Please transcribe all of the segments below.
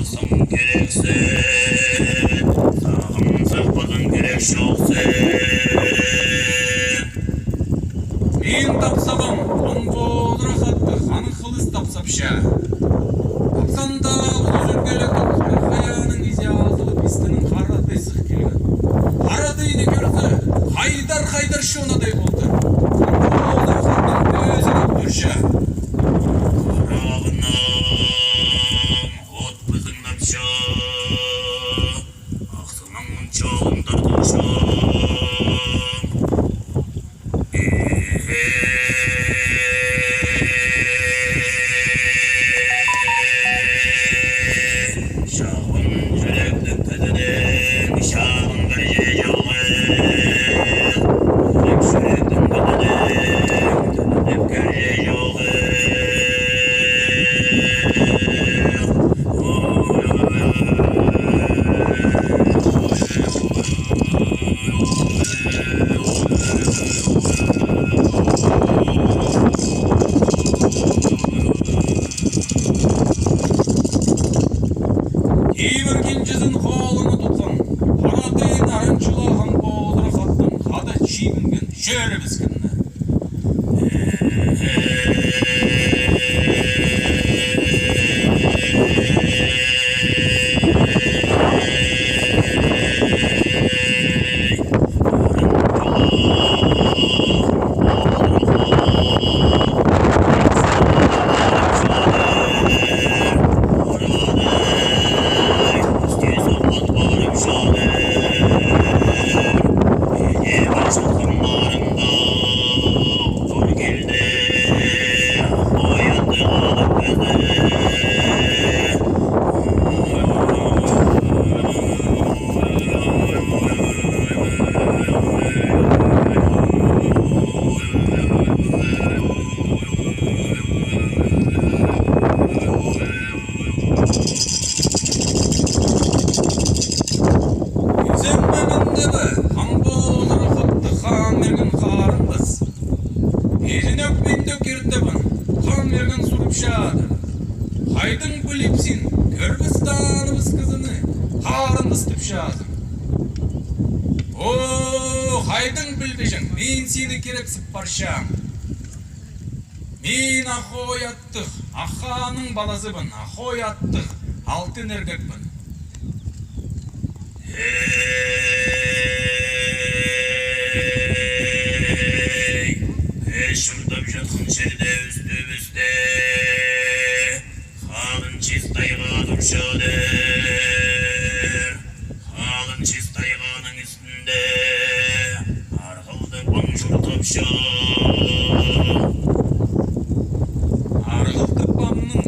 Sağsın gereksen, sağım sakpadın gerek çok sen. Мен тапсабам, оңғолыра қатты, қаны қылыс тапсапша. Тапсанда үзілгелі тұтқан қаяның изе азылып, істінің қарадай сық келген. Қарадайны көрді, қайдар шонадай болды. Оңғолыра қаттың өзі көптірші. Қарағынан от бізің напша, ақсының мұнчалындар дұрша. Şahın yürekli kızının şahın bir yoğu. Yürek sürekli kızının bir yoğu. Кейбір кенжесін қолыны тұтқан, қарадайын арыншылаған болдыра қаттың, қада чиінген жөрі біскінні. Қайдың біліпсін, Кыргызстанымыз қызыны, қарын ыстып шағын. О, қайдың білбежің, мен сені керексіп баршам. Мен Ақой аттық, Ақаның балазыбын, Ақой аттық, алтын әргекпін. Шырдап жатқан жерде үсті-үсті қалын чистайға тұршадыр. Қалын чистайғаның үстінде арғылды баңжыр тапша. Арғылды баңның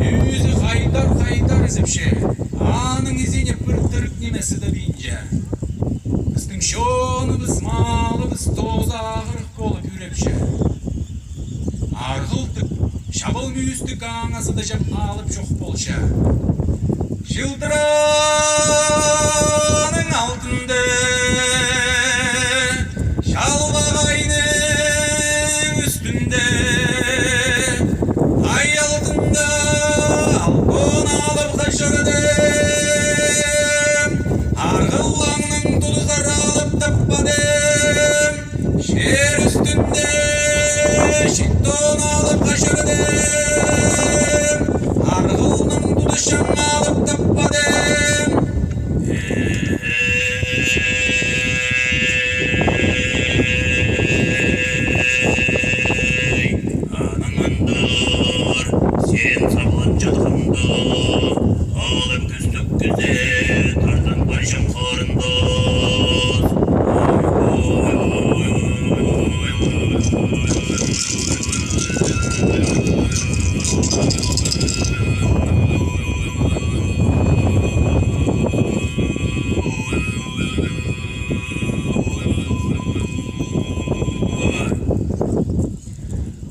өзі қайдар ізіпше, аның ізіне бір түрік немесі да бейінже. Біздің шоныбыз, малыбыз тоз ағырық болып үрепше. Арғылдық, шабыл мүйістік аңасы да жап алып жоқ болша. Жылдыраның алтынды, шалбағайның үстінде, ай алтында албон алып қашырдым. Арғылаңның тұлғар алып таппадым, жер үстінде шеттон алып қашырдым. Арғылның тұлышын алып таппадым. Аныңандар сен сабылан жатқанда алып күздік күзде тардан байшам қарындас.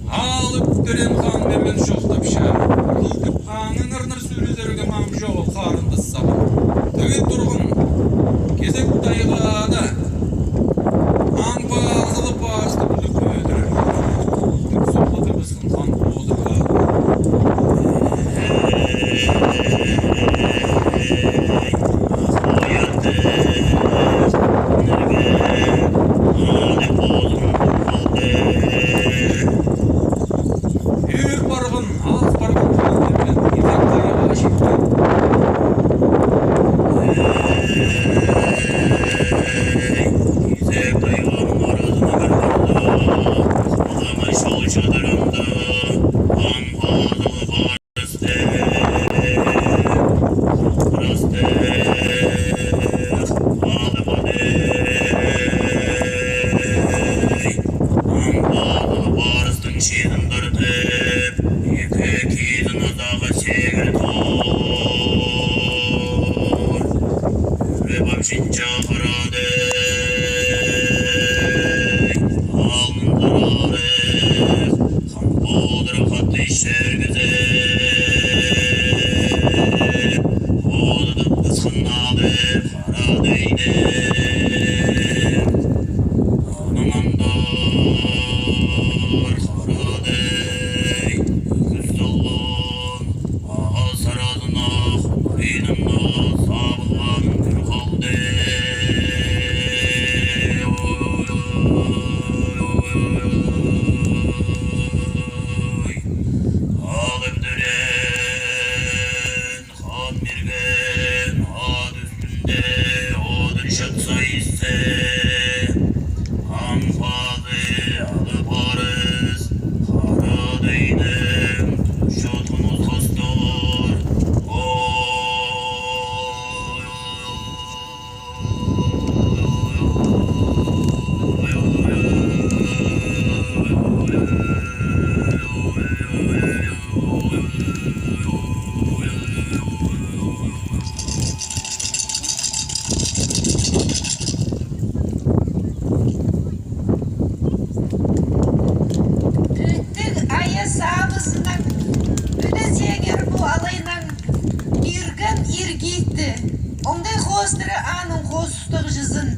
Алып көрен қан берген жоқтапша, қылтып аңын ырныр сөйлезерге мам жоғы қарынды сабын. Төге тұрғын, кезек тайғада, аң бағылып асты бүлік өдірі. Түк соқлаты бізін қан қозырға. Остыры анын қосықтық жызын.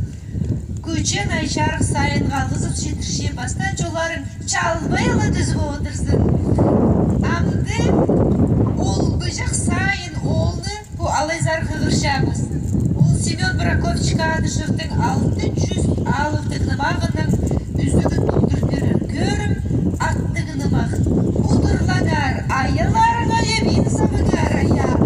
Көчен айшарық сайын қалғызып жетірше бастан жоларын чалбайлы дүзіп отырсын. Амды ол бұжық сайын олны bu алайзар қығыршамыз. Ол Семен Бракович Кадышевтің 600 алыптығынымағының үздігін толтырып берір көрім аттығынымақ. Удырланар айыларыңа ебін самығар аяғыр.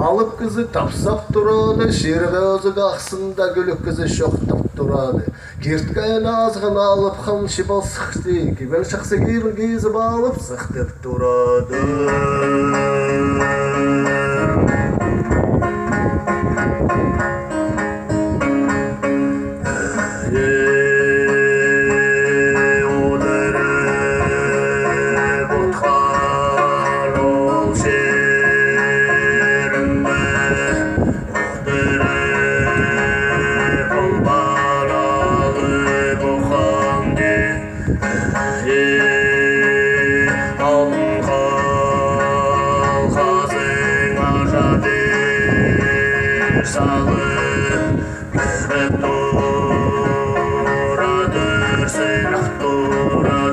Alıp kızı tapsap duradı, şirgözü qaqsında gülük kızı şoqtap duradı. Girtken azğını alıp xamşı bal sıxtı, ben şaqsı girin gizib alıp sıxtıp duradı. Salı,